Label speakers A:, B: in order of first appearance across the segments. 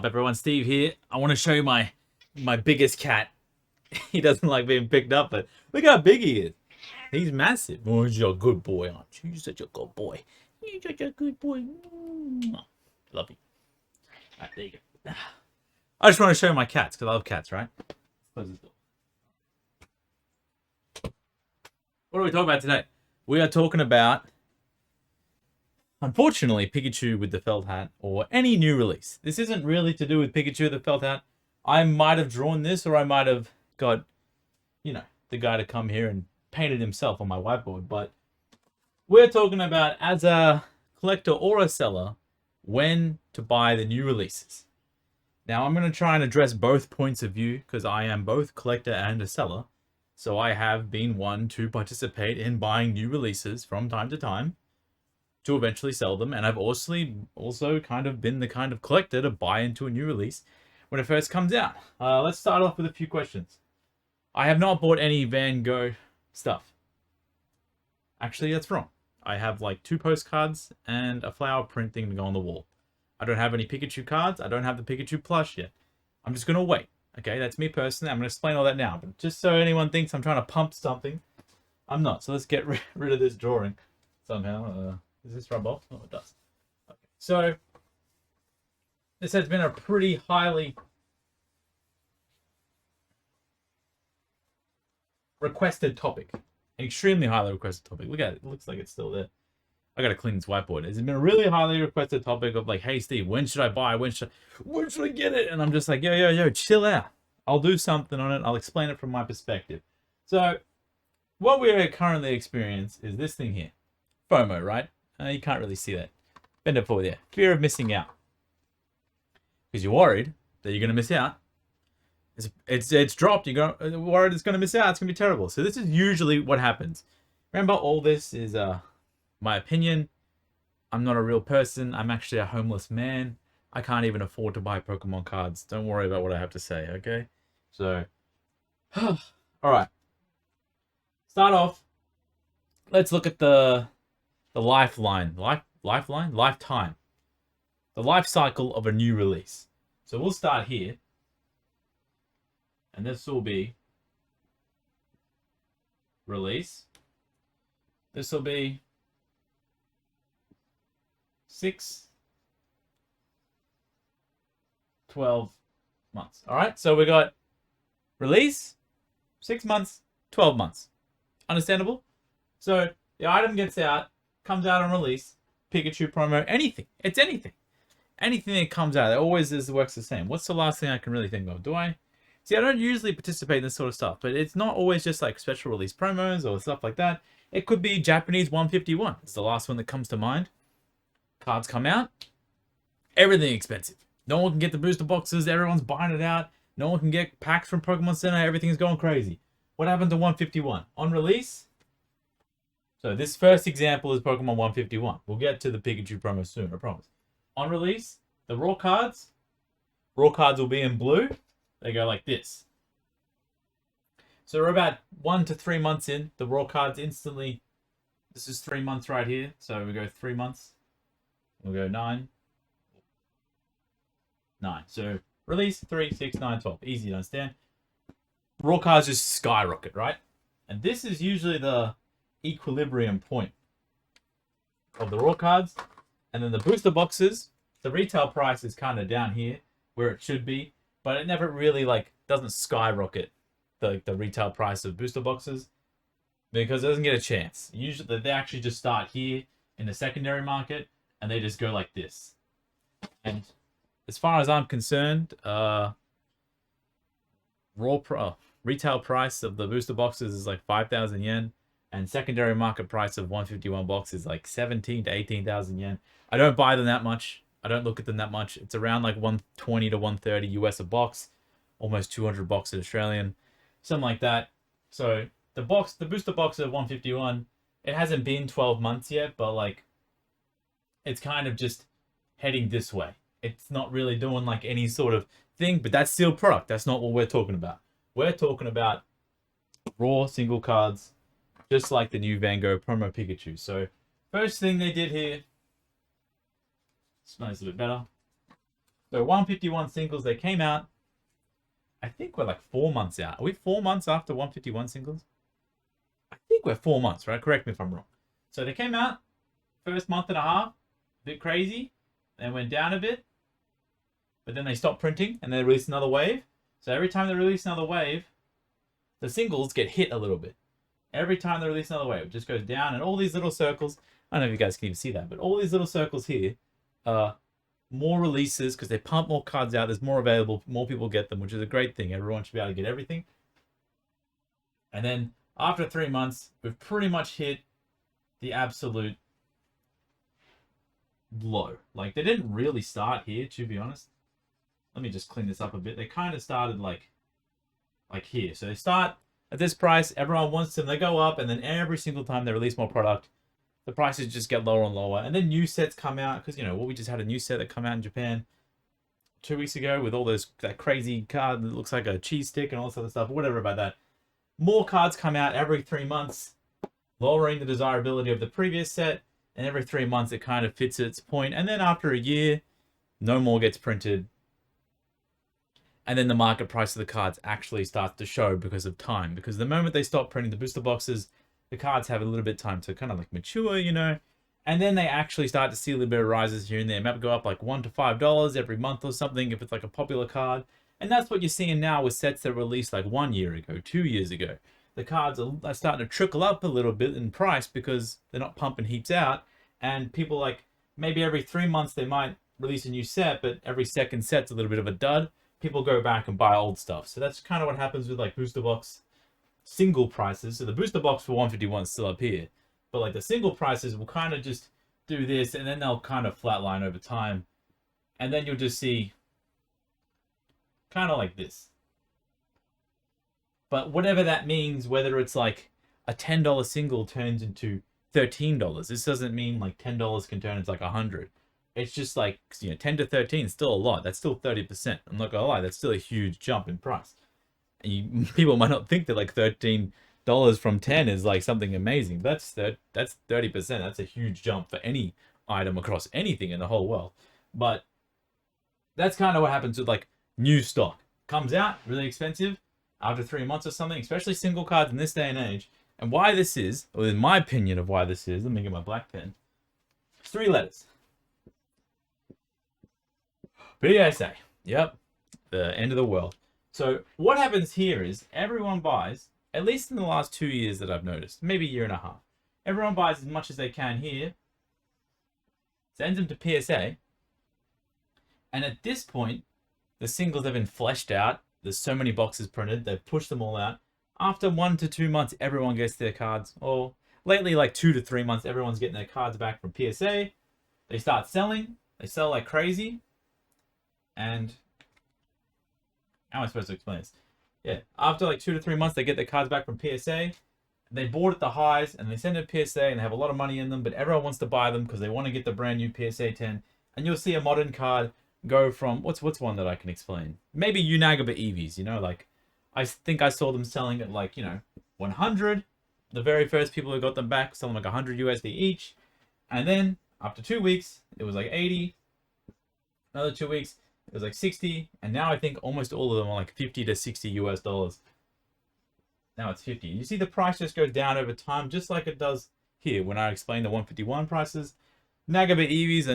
A: everyone? Steve here. I want to show you my biggest cat. He doesn't like being picked up, but look how big he is. He's massive. Oh, you're a good boy, aren't you? You're such a good boy. You're such a good boy. Love you. Alright, there you go. I just want to show you my cats, because I love cats, right? Close this door. What are we talking about today? We are talking about, unfortunately, Pikachu with the felt hat, or any new release. This isn't really to do with Pikachu with the felt hat. I might have drawn this, or I might have got, the guy to come here and paint it himself on my whiteboard. But we're talking about, as a collector or a seller, when to buy the new releases. Now, I'm going to try and address both points of view, because I am both collector and a seller. So I have been one to participate in buying new releases from time to time, to eventually sell them. And I've also kind of been the kind of collector to buy into a new release when it first comes out. Let's start off with a few questions. I have not bought any Van Gogh stuff. Actually, that's wrong. I have like 2 postcards and a flower print thing to go on the wall. I don't have any Pikachu cards. I don't have the Pikachu plush yet. I'm just going to wait. Okay, that's me personally. I'm going to explain all that now. But just so anyone thinks I'm trying to pump something, I'm not. So let's get rid of this drawing somehow. Does this rub off? Oh, it does. Okay. So this has been a pretty highly requested topic. An extremely highly requested topic. Look at it. It looks like it's still there. I gotta clean this whiteboard. It's been a really highly requested topic of like, hey Steve, when should I buy? When should I get it? And I'm just like, yo, chill out. I'll do something on it. I'll explain it from my perspective. So what we're currently experiencing is this thing here. FOMO, right? You can't really see that. Bend it forward there. Fear of missing out. Because you're worried that you're gonna miss out. It's dropped. You're worried it's gonna miss out. It's gonna be terrible. So this is usually what happens. Remember, all this is my opinion. I'm not a real person. I'm actually a homeless man. I can't even afford to buy Pokemon cards. Don't worry about what I have to say, okay? So, all right. Start off. Let's look at the lifetime. The life cycle of a new release. So we'll start here. And this will be release. This will be 6, 12 months. All right, so we got release, 6 months, 12 months. Understandable? So the item gets out, comes out on release, Pikachu promo, anything. It's anything. Anything that comes out, it always works the same. What's the last thing I can really think of? See, I don't usually participate in this sort of stuff, but it's not always just like special release promos or stuff like that. It could be Japanese 151. It's the last one that comes to mind. Cards come out. Everything expensive. No one can get the booster boxes. Everyone's buying it out. No one can get packs from Pokemon Center. Everything's going crazy. What happened to 151? On release? So this first example is Pokemon 151. We'll get to the Pikachu promo soon, I promise. On release, the raw cards will be in blue. They go like this. So we're about 1 to 3 months in. The raw cards instantly. This is 3 months right here. So we go 3 months. We'll go 9. So release 3, 6, 9, 12. Easy to understand. Raw cards just skyrocket, right? And this is usually the equilibrium point of the raw cards. And then the booster boxes, the retail price is kind of down here where it should be. But it never really doesn't skyrocket the retail price of booster boxes because it doesn't get a chance. Usually they actually just start here in the secondary market and they just go like this. And as far as I'm concerned, retail price of the booster boxes is like 5,000 yen, and secondary market price of 151 box is like 17 to 18,000 yen. I don't buy them that much. I don't look at them that much. It's around like 120 to 130 US a box, almost 200 boxes Australian, something like that. So the booster box of 151, it hasn't been 12 months yet, but like it's kind of just heading this way. It's not really doing like any sort of thing, but that's still product. That's not what we're talking about. We're talking about raw single cards, just like the new Van Gogh promo Pikachu. So first thing they did here, smells a bit better. So 151 singles, they came out. I think we're like 4 months out. Are we 4 months after 151 singles? I think we're 4 months, right? Correct me if I'm wrong. So they came out first month and a half, a bit crazy, then went down a bit, but then they stopped printing and they released another wave. So every time they release another wave, the singles get hit a little bit. Every time they release another wave, it just goes down, and all these little circles. I don't know if you guys can even see that, but all these little circles here are more releases because they pump more cards out. There's more available, more people get them, which is a great thing. Everyone should be able to get everything. And then after 3 months, we've pretty much hit the absolute low. Like, they didn't really start here, to be honest. Let me just clean this up a bit. They kind of started like here. So they start at this price. Everyone wants them. They go up, and then every single time they release more product, the prices just get lower and lower. And then new sets come out because, we just had a new set that come out in Japan 2 weeks ago with all that crazy card that looks like a cheese stick and all this other stuff. Whatever about that. More cards come out every 3 months, lowering the desirability of the previous set. And every 3 months, it kind of fits its point. And then after a year, no more gets printed. And then the market price of the cards actually starts to show because of time. Because the moment they stop printing the booster boxes, the cards have a little bit of time to kind of like mature, And then they actually start to see a little bit of rises here and there. Might go up like $1 to $5 every month or something if it's like a popular card. And that's what you're seeing now with sets that released like 1 year ago, 2 years ago. The cards are starting to trickle up a little bit in price because they're not pumping heaps out. And people like, maybe every 3 months they might release a new set, but every second set's a little bit of a dud. People go back and buy old stuff. So that's kind of what happens with like booster box single prices. So the booster box for 151 is still up here. But like the single prices will kind of just do this, and then they'll kind of flatline over time. And then you'll just see kind of like this. But whatever that means, whether it's like a $10 single turns into $13, this doesn't mean like $10 can turn into like 100. It's just like, 10 to 13 is still a lot. That's still 30%. I'm not gonna lie, that's still a huge jump in price. And people might not think that like $13 from 10 is like something amazing. That's 30%. That's a huge jump for any item across anything in the whole world. But that's kind of what happens with like new stock. Comes out really expensive after 3 months or something, especially single cards in this day and age. And why this is, or in my opinion of why this is, let me get my black pen. 3 letters. PSA. Yep. The end of the world. So what happens here is everyone buys, at least in the last 2 years that I've noticed, maybe a year and a half. Everyone buys as much as they can here, sends them to PSA, and at this point, the singles have been fleshed out. There's so many boxes printed, they've pushed them all out. After 1 to 2 months, everyone gets their cards, or lately like 2 to 3 months, everyone's getting their cards back from PSA. They start selling, they sell like crazy, and how am I supposed to explain this? Yeah, after like 2 to 3 months, they get their cards back from PSA. They bought at the highs, and they send it to PSA, and they have a lot of money in them, but everyone wants to buy them because they want to get the brand new PSA 10. And you'll see a modern card go from, what's one that I can explain? Maybe Unagaba Eevees, like, I think I saw them selling at like, 100. The very first people who got them back, selling like 100 USD each. And then, after 2 weeks, it was like 80. Another 2 weeks, it was like 60, and now I think almost all of them are like 50 to 60 US dollars. Now it's 50. You see the price just goes down over time, just like it does here when I explain the 151 prices. Nagaba Eevees are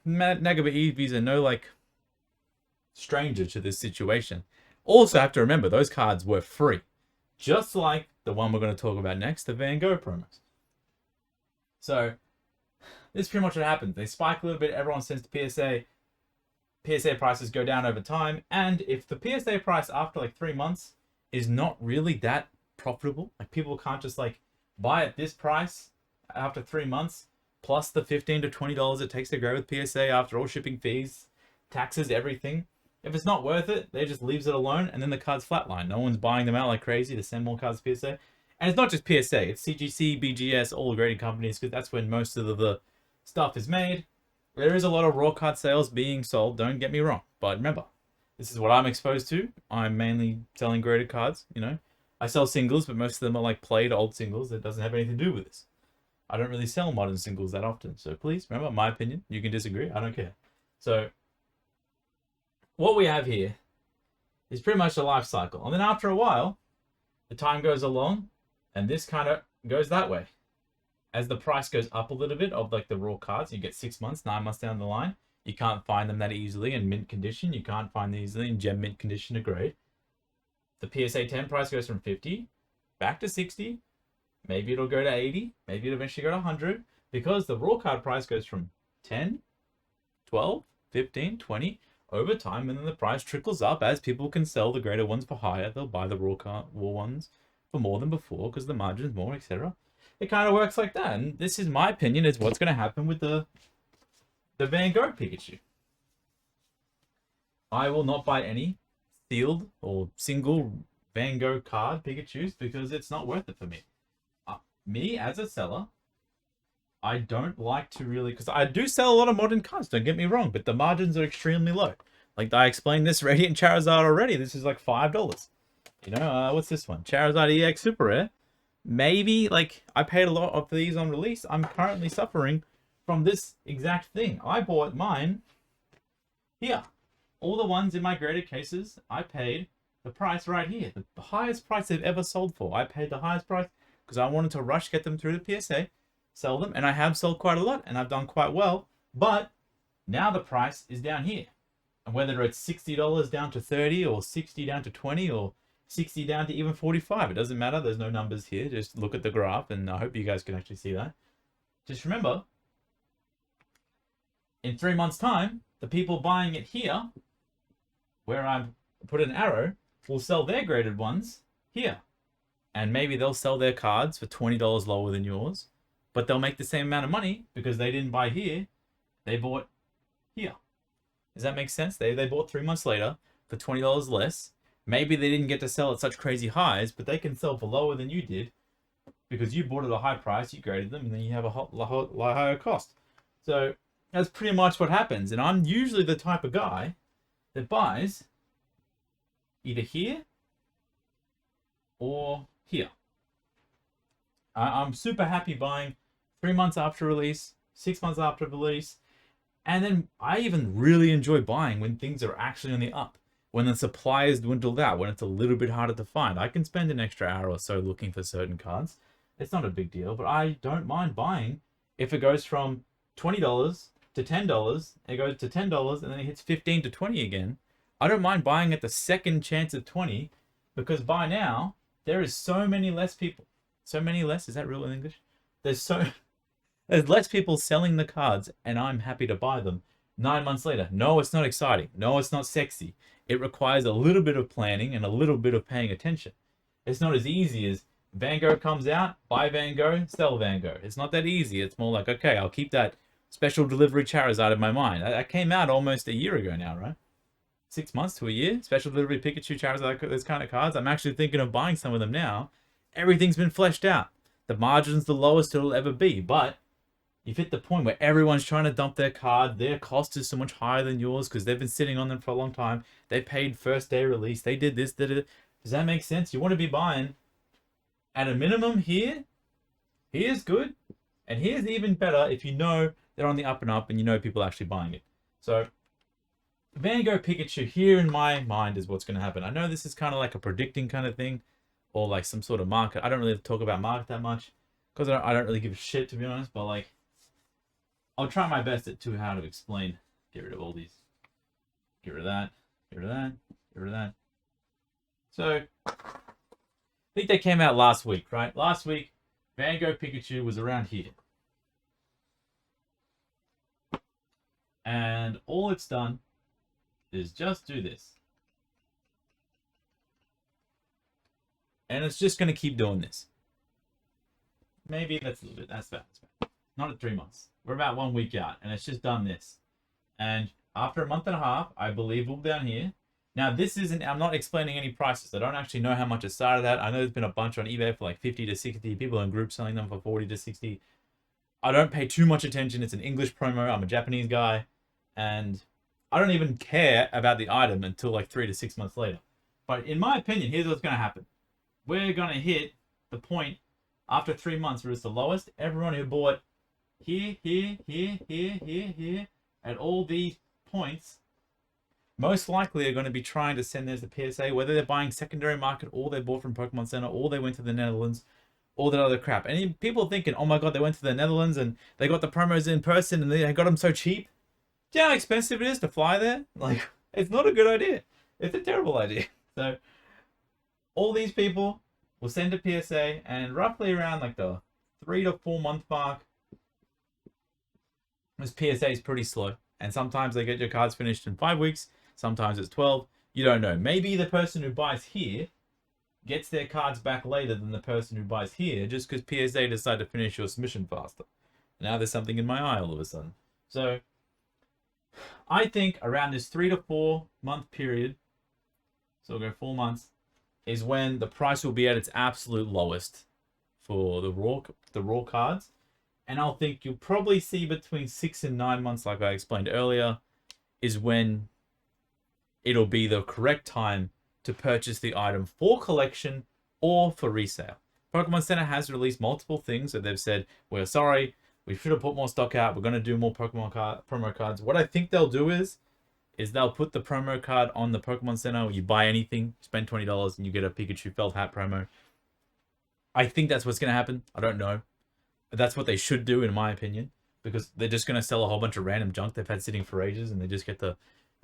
A: Nagaba Eevees are no like stranger to this situation. Also have to remember those cards were free, just like the one we're going to talk about next, the Van Gogh promos. So this is pretty much what happens. They spike a little bit, everyone sends to PSA. PSA prices go down over time. And if the PSA price after like 3 months is not really that profitable, like people can't just like buy at this price after 3 months, plus the $15 to $20 it takes to grow with PSA after all shipping fees, taxes, everything. If it's not worth it, they just leaves it alone, and then the cards flatline. No one's buying them out like crazy to send more cards to PSA. And it's not just PSA, it's CGC, BGS, all the grading companies, because that's when most of the stuff is made. There is a lot of raw card sales being sold, don't get me wrong. But remember, this is what I'm exposed to. I'm mainly selling graded cards, I sell singles, but most of them are like played old singles that doesn't have anything to do with this. I don't really sell modern singles that often. So please remember my opinion. You can disagree. I don't care. So what we have here is pretty much a life cycle. And then after a while, the time goes along and this kind of goes that way. As the price goes up a little bit of like the raw cards, you get 6 months, 9 months down the line, you can't find them that easily in mint condition. You can't find them easily in gem mint condition or grade. The PSA 10 price goes from 50 back to 60. Maybe it'll go to 80. Maybe it'll eventually go to 100 because the raw card price goes from 10, 12, 15, 20 over time, and then the price trickles up as people can sell the greater ones for higher. They'll buy the raw ones for more than before because the margin's more, etc. It kind of works like that, and this is my opinion is what's going to happen with the Van Gogh Pikachu. I will not buy any sealed or single Van Gogh card Pikachus because it's not worth it for me. Me as a seller, I don't like to really, because I do sell a lot of modern cards, don't get me wrong, but the margins are extremely low. Like I explained this Radiant Charizard already. This is like $5. You know, what's this one? Charizard EX Super Rare. Maybe, like, I paid a lot of these on release. I'm currently suffering from this exact thing. I bought mine here. All the ones in my graded cases, I paid the price right here. The highest price they've ever sold for. I paid the highest price because I wanted to rush, get them through the PSA, sell them, and I have sold quite a lot, and I've done quite well. But now the price is down here. And whether it's $60 down to 30 or 60 down to 20 or 60 down to even 45. It doesn't matter. There's no numbers here. Just look at the graph, and I hope you guys can actually see that. Just remember, in 3 months' time, the people buying it here, where I put an arrow, will sell their graded ones here. And maybe they'll sell their cards for $20 lower than yours, but they'll make the same amount of money because they didn't buy here. They bought here. Does that make sense? They bought 3 months later for $20 less. Maybe they didn't get to sell at such crazy highs, but they can sell for lower than you did because you bought at a high price, you graded them, and then you have a higher cost. So that's pretty much what happens. And I'm usually the type of guy that buys either here or here. I'm super happy buying 3 months after release, 6 months after release, and then I even really enjoy buying when things are actually on the up. When the supply is dwindled out, when it's a little bit harder to find. I can spend an extra hour or so looking for certain cards. It's not a big deal, but I don't mind buying if it goes from $20 to $10, it goes to $10, and then it hits 15 to 20 again. I don't mind buying at the second chance of 20 because by now, there is so many less people. So many less? Is that real in English? There's less people selling the cards, and I'm happy to buy them 9 months later. No, it's not exciting. No, it's not sexy. It requires a little bit of planning and a little bit of paying attention. It's not as easy as Van Gogh comes out, buy Van Gogh, sell Van Gogh. It's not that easy. It's more like, okay, I'll keep that special delivery Charizard in my mind. That came out almost a year ago now, right? 6 months to a year. Special delivery Pikachu, Charizard, those kind of cards. I'm actually thinking of buying some of them now. Everything's been fleshed out. The margin's the lowest it'll ever be, but you've hit the point where everyone's trying to dump their card. Their cost is so much higher than yours because they've been sitting on them for a long time. They paid first day release. They did this, did it. Does that make sense? You want to be buying at a minimum here. Here's good. And here's even better if you know they're on the up and up and you know people are actually buying it. So Van Gogh Pikachu here in my mind is what's going to happen. I know this is kind of like a predicting kind of thing or like some sort of market. I don't really talk about market that much because I don't really give a shit, to be honest, but like I'll try my best to how to explain. Get rid of all these. Get rid of that. Get rid of that. Get rid of that. So, I think they came out last week, right? Last week, Van Gogh Pikachu was around here. And all it's done is just do this. And it's just going to keep doing this. Maybe that's a little bit. That's bad. Not at 3 months. We're about 1 week out, and it's just done this. And after a month and a half, I believe we'll be down here. Now, this isn't, I'm not explaining any prices. I don't actually know how much it started at. I know there's been a bunch on eBay for like 50 to 60, people in groups selling them for 40 to 60. I don't pay too much attention. It's an English promo. I'm a Japanese guy, and I don't even care about the item until like 3 to 6 months later. But in my opinion, here's what's going to happen. We're going to hit the point After 3 months, it was the lowest. Everyone who bought here, here, here, here, here, here, at all these points, most likely are going to be trying to send theirs to PSA, whether they're buying secondary market or they bought from Pokemon Center or they went to the Netherlands, all that other crap. And people thinking, oh my god, they went to the Netherlands and they got the promos in person and they got them so cheap. Do you know how expensive it is to fly there? Like, it's not a good idea. It's a terrible idea. So, all these people will send to PSA, and roughly around like the 3 to 4 month mark, this PSA is pretty slow. And sometimes they get your cards finished in 5 weeks. Sometimes it's 12. You don't know. Maybe the person who buys here gets their cards back later than the person who buys here, just because PSA decided to finish your submission faster. Now there's something in my eye all of a sudden. So I think around this 3 to 4 month period, so we'll go 4 months, is when the price will be at its absolute lowest for the raw cards. And I'll think you'll probably see between 6 and 9 months, like I explained earlier, is when it'll be the correct time to purchase the item for collection or for resale. Pokemon Center has released multiple things that they've said, we're sorry, we should have put more stock out, we're going to do more promo cards. What I think they'll do is they'll put the promo card on the Pokemon Center where you buy anything, spend $20 and you get a Pikachu felt hat promo. I think that's what's going to happen. I don't know. But that's what they should do, in my opinion, because they're just going to sell a whole bunch of random junk they've had sitting for ages, and they just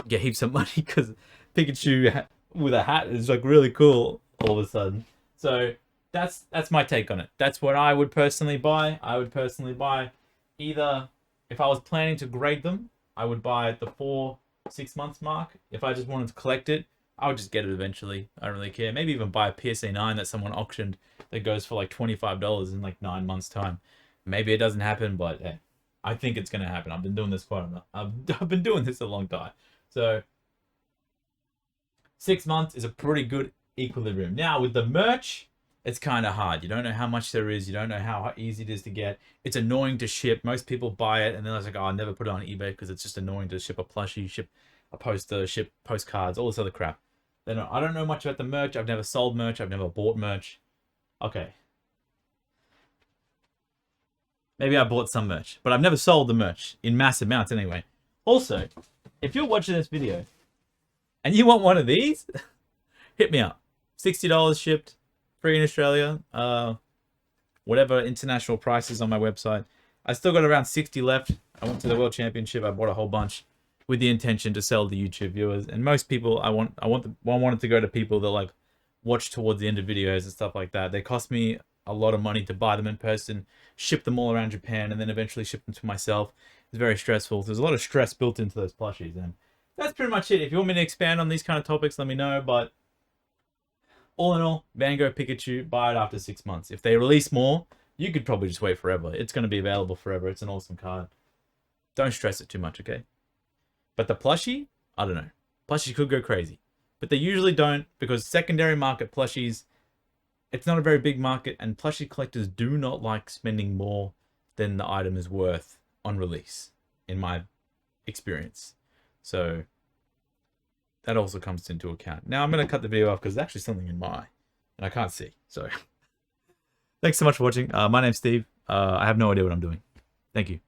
A: get heaps of money because Pikachu with a hat is like really cool all of a sudden. So that's my take on it. That's what I would personally buy. I would personally buy either, if I was planning to grade them, I would buy at the 4-6 months mark. If I just wanted to collect it, I would just get it eventually. I don't really care. Maybe even buy a PSA 9 that someone auctioned that goes for like $25 in like 9 months time. Maybe it doesn't happen, but hey, I think it's going to happen. I've been doing this quite enough. I've been doing this a long time. So 6 months is a pretty good equilibrium. Now with the merch, it's kind of hard. You don't know how much there is. You don't know how easy it is to get. It's annoying to ship. Most people buy it and then they're like, oh, I'll never put it on eBay because it's just annoying to ship a plushie, ship a poster, ship postcards, all this other crap. Then I don't know much about the merch. I've never sold merch. I've never bought merch. Okay. Maybe I bought some merch, but I've never sold the merch in mass amounts anyway. Also, if you're watching this video and you want one of these, hit me up. $60 shipped, free in Australia. Whatever international price is on my website. I still got around 60 left. I went to the World Championship. I bought a whole bunch with the intention to sell to YouTube viewers. And most people, I wanted to go to people that like watch towards the end of videos and stuff like that. They cost me a lot of money to buy them in person, ship them all around Japan, and then eventually ship them to myself. It's very stressful. There's a lot of stress built into those plushies, and that's pretty much it. If you want me to expand on these kind of topics, let me know. But all in all, Gogh Pikachu, buy it after 6 months. If they release more, you could probably just wait forever. It's going to be available forever. It's an awesome card. Don't stress it too much, okay? But the plushie, I don't know. Plushies could go crazy. But they usually don't, because secondary market plushies, it's not a very big market, and plushie collectors do not like spending more than the item is worth on release, in my experience. So that also comes into account. Now I'm going to cut the video off because there's actually something in my eye, and I can't see. So thanks so much for watching. My name's Steve. I have no idea what I'm doing. Thank you.